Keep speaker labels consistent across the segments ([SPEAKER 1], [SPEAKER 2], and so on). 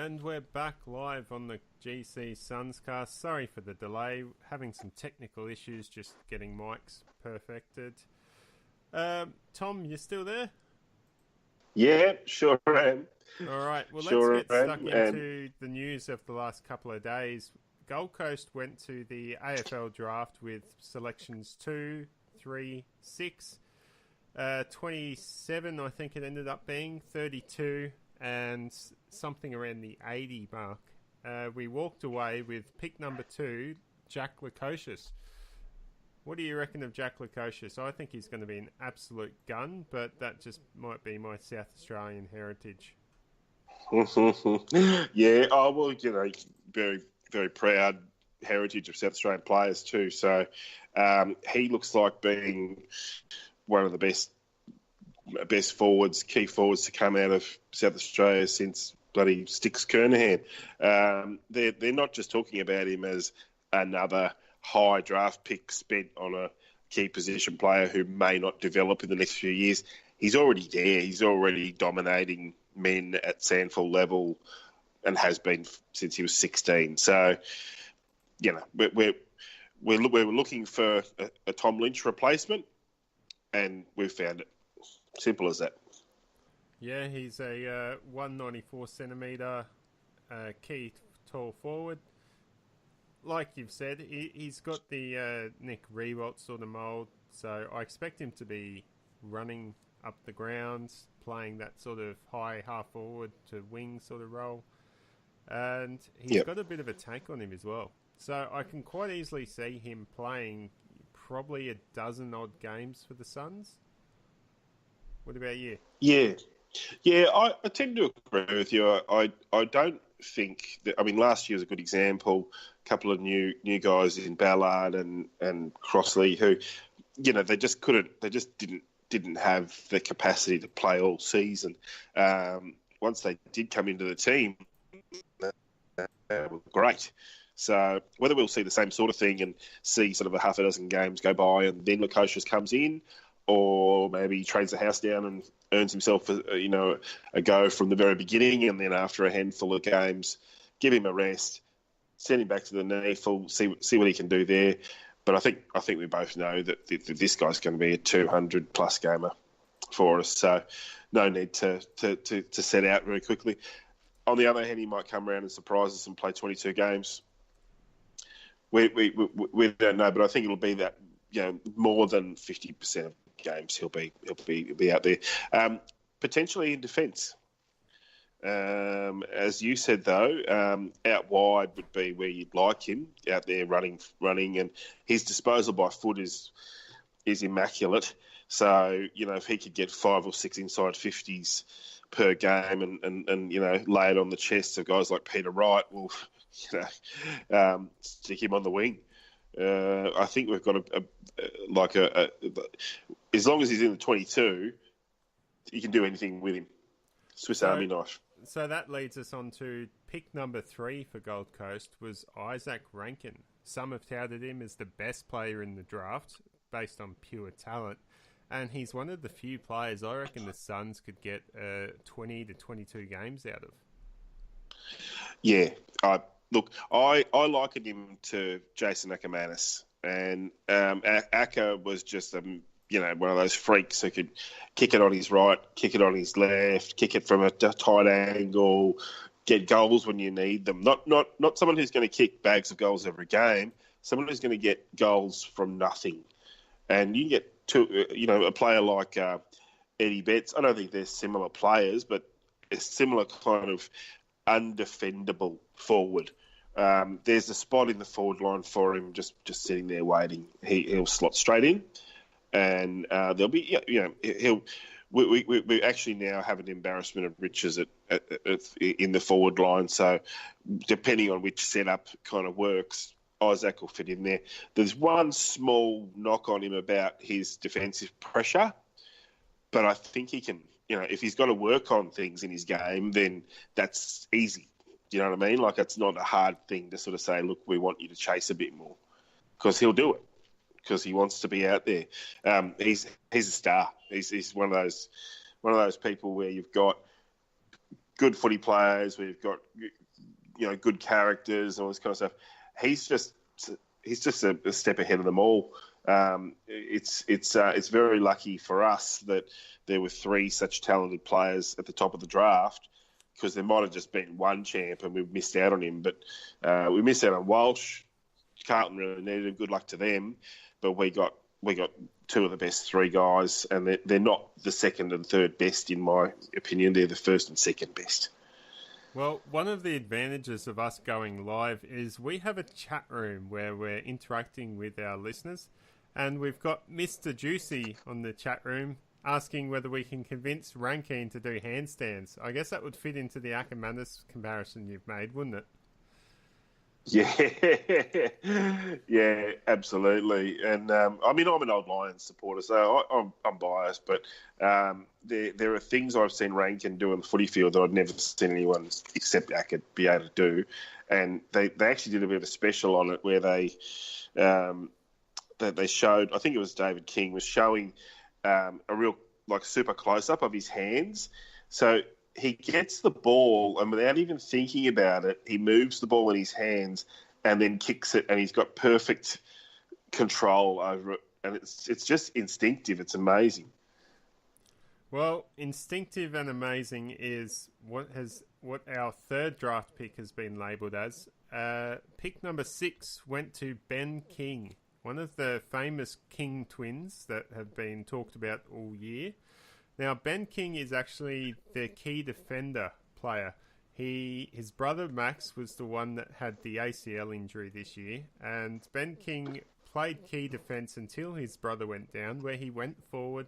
[SPEAKER 1] And we're back live on the GCSUNSCast. Sorry for the delay. Having some technical issues, just getting mics perfected. Tom, you still there?
[SPEAKER 2] Yeah, sure am.
[SPEAKER 1] All right, well,
[SPEAKER 2] Sure
[SPEAKER 1] let's get stuck
[SPEAKER 2] am,
[SPEAKER 1] into the news of the last couple of days. Gold Coast went to the AFL draft with selections 2, 3, 6, 27, I think it ended up being, 32, and something around the 80 mark. We walked away with pick number 2, Jack Lukosius. What do you reckon of Jack Lukosius? I think he's going to be an absolute gun, but that just might be my South Australian heritage.
[SPEAKER 2] Yeah, well, very, very proud heritage of South Australian players too. So he looks like being one of the best forwards, key forwards to come out of South Australia since bloody Sticks Kernahan. They're not just talking about him as another high draft pick spent on a key position player who may not develop in the next few years. He's already there. He's already dominating men at SANFL level and has been since he was 16. So, we're looking for a Tom Lynch replacement, and we've found it. Simple as that.
[SPEAKER 1] Yeah, he's a 194 centimetre key tall forward. Like you've said, he's got the Nick Rewalt sort of mould, so I expect him to be running up the ground, playing that sort of high half forward to wing sort of role. And he's got a bit of a tank on him as well. So I can quite easily see him playing probably a dozen odd games for the Suns. What about you?
[SPEAKER 2] Yeah, I tend to agree with you. I don't think that. I mean, last year was a good example. A couple of new guys in Ballard and Crossley who, they just couldn't. They just didn't have the capacity to play all season. Once they did come into the team, they were great. So whether we'll see the same sort of thing and see sort of a half a dozen games go by and then Lukosius comes in, or maybe he trades the house down and earns himself a go from the very beginning, and then after a handful of games, give him a rest, send him back to the NEAFL, see what he can do there. But I think we both know that this guy's going to be a 200-plus gamer for us, so no need to set out very quickly. On the other hand, he might come around and surprise us and play 22 games. We don't know, but I think it'll be that more than 50% of games he'll be out there. Potentially in defence. As you said, though, out wide would be where you'd like him, out there running, and his disposal by foot is immaculate. So, if he could get 5 or 6 inside 50s per game and lay it on the chests of guys like Peter Wright, well, stick him on the wing. I think we've got as long as he's in the 22, you can do anything with him. Swiss Army knife.
[SPEAKER 1] So that leads us on to pick number 3 for Gold Coast was Isaac Rankin. Some have touted him as the best player in the draft based on pure talent. And he's one of the few players I reckon the Suns could get 20 to 22 games out of. Yeah.
[SPEAKER 2] I likened him to Jason Ackermanis. And Acker was just one of those freaks who could kick it on his right, kick it on his left, kick it from a tight angle, get goals when you need them. Not someone who's going to kick bags of goals every game. Someone who's going to get goals from nothing. And you get a player like Eddie Betts. I don't think they're similar players, but a similar kind of undefendable forward. There's a spot in the forward line for him, just sitting there waiting. He'll slot straight in, and there'll be we actually now have an embarrassment of riches in the forward line. So depending on which setup kind of works, Isaac will fit in there. There's one small knock on him about his defensive pressure, but I think he can. If he's got to work on things in his game, then that's easy. Do you know what I mean? Like, it's not a hard thing to sort of say, look, we want you to chase a bit more, because he'll do it because he wants to be out there. He's a star. He's one of those people where you've got good footy players. We've got good characters and all this kind of stuff. He's just a step ahead of them all. It's very lucky for us that there were 3 such talented players at the top of the draft, because there might have just been one champ and we missed out on him. But we missed out on Walsh. Carlton really needed him. Good luck to them. But we got 2 of the best 3 guys, and they're not the second and third best in my opinion. They're the first and second best.
[SPEAKER 1] Well, one of the advantages of us going live is we have a chat room where we're interacting with our listeners, and we've got Mr. Juicy on the chat room asking whether we can convince Rankine to do handstands. I guess that would fit into the Ackermanis comparison you've made, wouldn't it?
[SPEAKER 2] Yeah, absolutely. And I'm an old Lions supporter, so I'm biased, but there are things I've seen Rankin do on the footy field that I've never seen anyone except Acker be able to do. And they actually did a bit of a special on it where they showed, I think it was David King, was showing a real super close up of his hands. So he gets the ball, and without even thinking about it, he moves the ball in his hands and then kicks it, and he's got perfect control over it. And it's just instinctive. It's amazing.
[SPEAKER 1] Well, instinctive and amazing is what our third draft pick has been labelled as. Pick number 6 went to Ben King, one of the famous King twins that have been talked about all year. Now, Ben King is actually the key defender player. His brother Max was the one that had the ACL injury this year, and Ben King played key defence until his brother went down, where he went forward,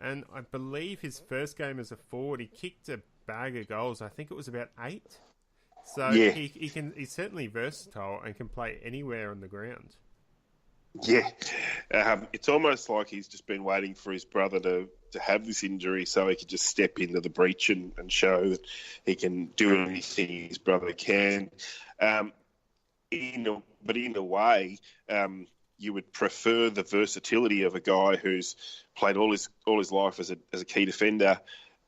[SPEAKER 1] and I believe his first game as a forward, he kicked a bag of goals. I think it was about 8. So yeah. He's certainly versatile and can play anywhere on the ground.
[SPEAKER 2] Yeah, it's almost like he's just been waiting for his brother to have this injury so he could just step into the breach and show that he can do anything his brother can. But in a way, you would prefer the versatility of a guy who's played all his life as a key defender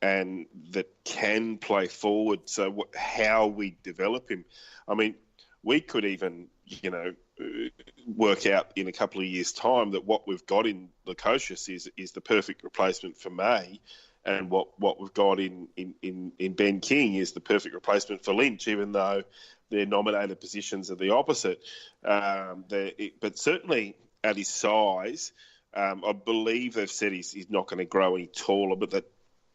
[SPEAKER 2] and that can play forward. So how we develop him, I mean, we could even, work out in a couple of years' time that what we've got in Lukosius is the perfect replacement for May, and what we've got in Ben King is the perfect replacement for Lynch, even though their nominated positions are the opposite. But certainly at his size, I believe they've said he's not going to grow any taller, but that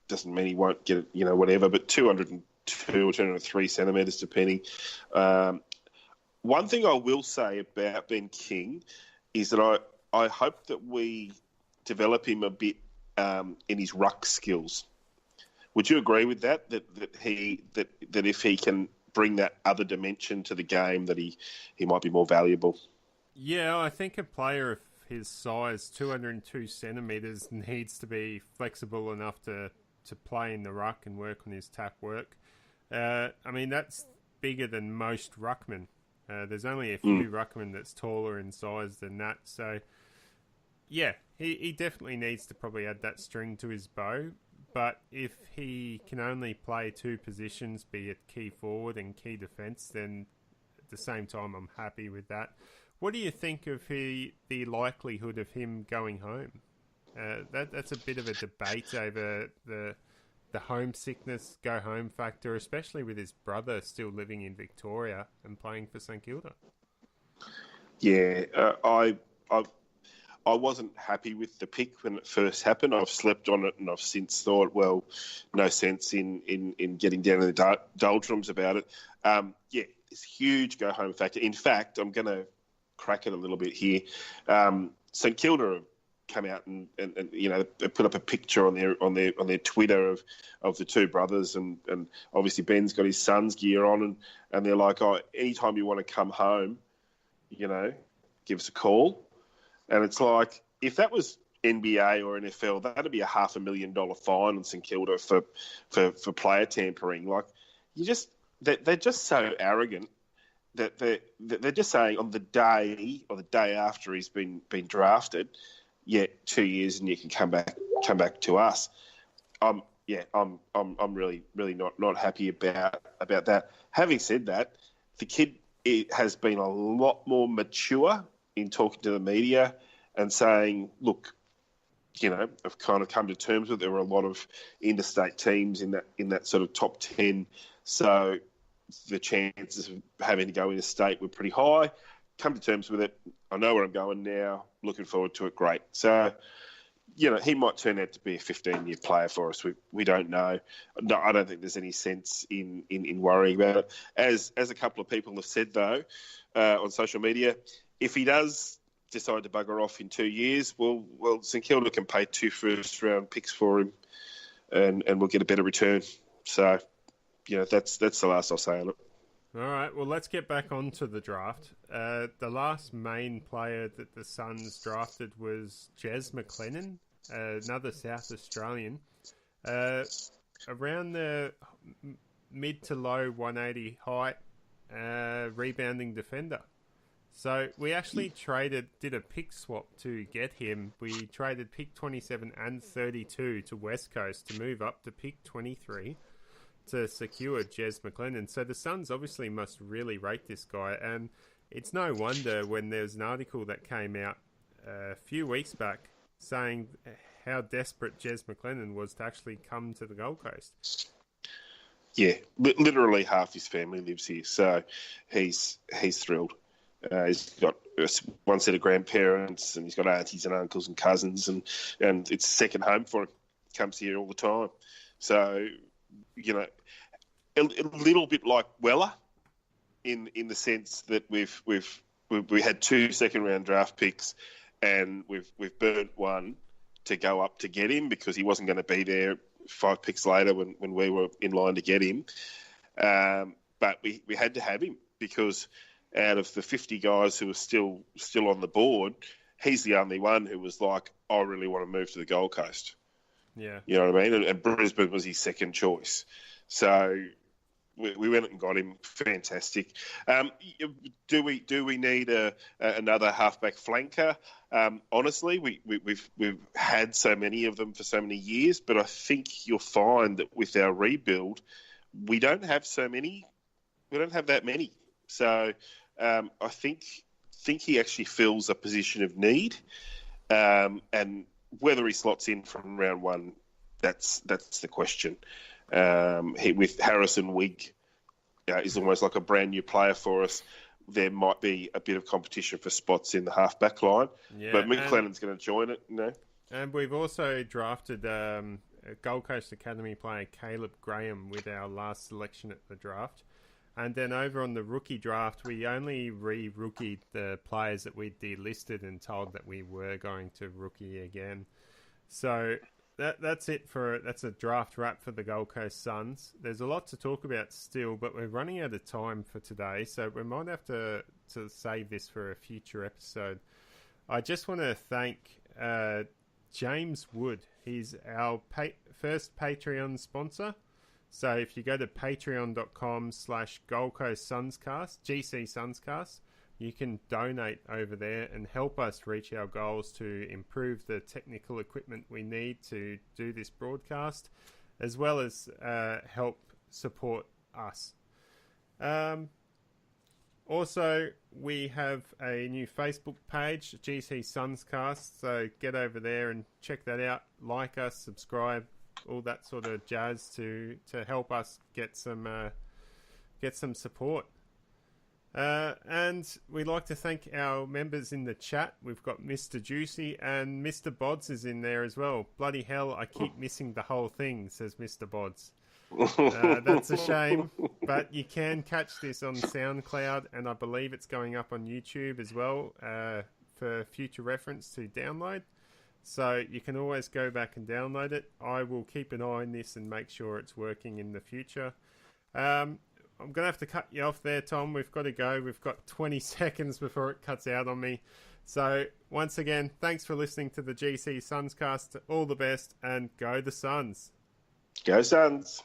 [SPEAKER 2] doesn't mean he won't get it, whatever. But 202 or 203 centimetres, depending. One thing I will say about Ben King is that I hope that we develop him a bit in his ruck skills. Would you agree with that? That if he can bring that other dimension to the game, that he might be more valuable? Yeah,
[SPEAKER 1] I think a player of his size, 202 centimetres, needs to be flexible enough to play in the ruck and work on his tap work. That's bigger than most ruckmen. There's only a few ruckmen that's taller in size than that. So, yeah, he definitely needs to probably add that string to his bow. But if he can only play 2 positions, be it key forward and key defence, then at the same time I'm happy with that. What do you think of the likelihood of him going home? That's a bit of a debate over the homesickness, go-home factor, especially with his brother still living in Victoria and playing for St Kilda.
[SPEAKER 2] Yeah, I wasn't happy with the pick when it first happened. I've slept on it, and I've since thought, well, no sense in getting down in the doldrums about it. It's a huge go-home factor. In fact, I'm going to crack it a little bit here. St Kilda have come out and they put up a picture on their Twitter of the 2 brothers, and obviously Ben's got his son's gear on, and they're like, oh, anytime you want to come home, give us a call. And it's like, if that was NBA or NFL, that'd be a $500,000 fine on St Kilda for player tampering. Like, they're just so arrogant that they're just saying on the day or the day after he's been drafted, 2 years and you can come back to us. I'm yeah, I'm really not happy about that. Having said that, the kid has been a lot more mature in talking to the media and saying, look, I've kind of come to terms with. There were a lot of interstate teams in that sort of top 10, so the chances of having to go interstate were pretty high. Come to terms with it. I know where I'm going now. Looking forward to it. Great. So, he might turn out to be a 15-year player for us. We don't know. No, I don't think there's any sense in worrying about it. As a couple of people have said, though, on social media, if he does decide to bugger off in 2 years, well, St Kilda can pay 2 first-round picks for him, and we'll get a better return. So, that's the last I'll say on it.
[SPEAKER 1] All right, well, let's get back onto the draft. The last main player that the Suns drafted was Jez McLennan, another South Australian, around the mid to low 180 height, rebounding defender. So we actually did a pick swap to get him. We traded pick 27 and 32 to West Coast to move up to pick 23 to secure Jez McLennan. So the Suns obviously must really rate this guy. And it's no wonder when there's an article that came out a few weeks back saying how desperate Jez McLennan was to actually come to the Gold Coast.
[SPEAKER 2] Yeah, literally half his family lives here. So he's thrilled. He's got one set of grandparents, and he's got aunties and uncles and cousins, and it's second home for him. Comes here all the time. So, a little bit like Weller, in the sense that we had 2 second-round draft picks, and we've burnt one to go up to get him because he wasn't going to be there 5 picks later when we were in line to get him. But we had to have him because out of the 50 guys who were still on the board, he's the only one who was like, I really want to move to the Gold Coast.
[SPEAKER 1] Yeah.
[SPEAKER 2] You know what I mean? And Brisbane was his second choice. So we went and got him. Fantastic. Do we need another halfback flanker? Honestly, we've had so many of them for so many years, but I think you'll find that with our rebuild, we don't have so many. We don't have that many. So I think he actually fills a position of need, and whether he slots in from round 1, that's the question. With Harrison Wigg, is almost like a brand new player for us. There might be a bit of competition for spots in the halfback line, but McLennan's going to join it.
[SPEAKER 1] And we've also drafted a Gold Coast Academy player, Caleb Graham, with our last selection at the draft. And then over on the rookie draft, we only re-rookied the players that we delisted and told that we were going to rookie again. So that's it that's a draft wrap for the Gold Coast Suns. There's a lot to talk about still, but we're running out of time for today, so we might have to save this for a future episode. I just want to thank James Wood. He's our first Patreon sponsor. So if you go to patreon.com/Gold Coast Sunscast, GC Sunscast, you can donate over there and help us reach our goals to improve the technical equipment we need to do this broadcast, as well as help support us. Also, we have a new Facebook page, GC Sunscast, so get over there and check that out. Like us, subscribe, all that sort of jazz to help us get some support. And we'd like to thank our members in the chat. We've got Mr. Juicy and Mr. Bods is in there as well. Bloody hell, I keep missing the whole thing, says Mr. Bods. That's a shame, but you can catch this on SoundCloud, and I believe it's going up on YouTube as well for future reference to download. So you can always go back and download it. I will keep an eye on this and make sure it's working in the future. I'm going to have to cut you off there, Tom. We've got to go. We've got 20 seconds before it cuts out on me. So once again, thanks for listening to the GC Sunscast. All the best, and go the Suns.
[SPEAKER 2] Go Suns.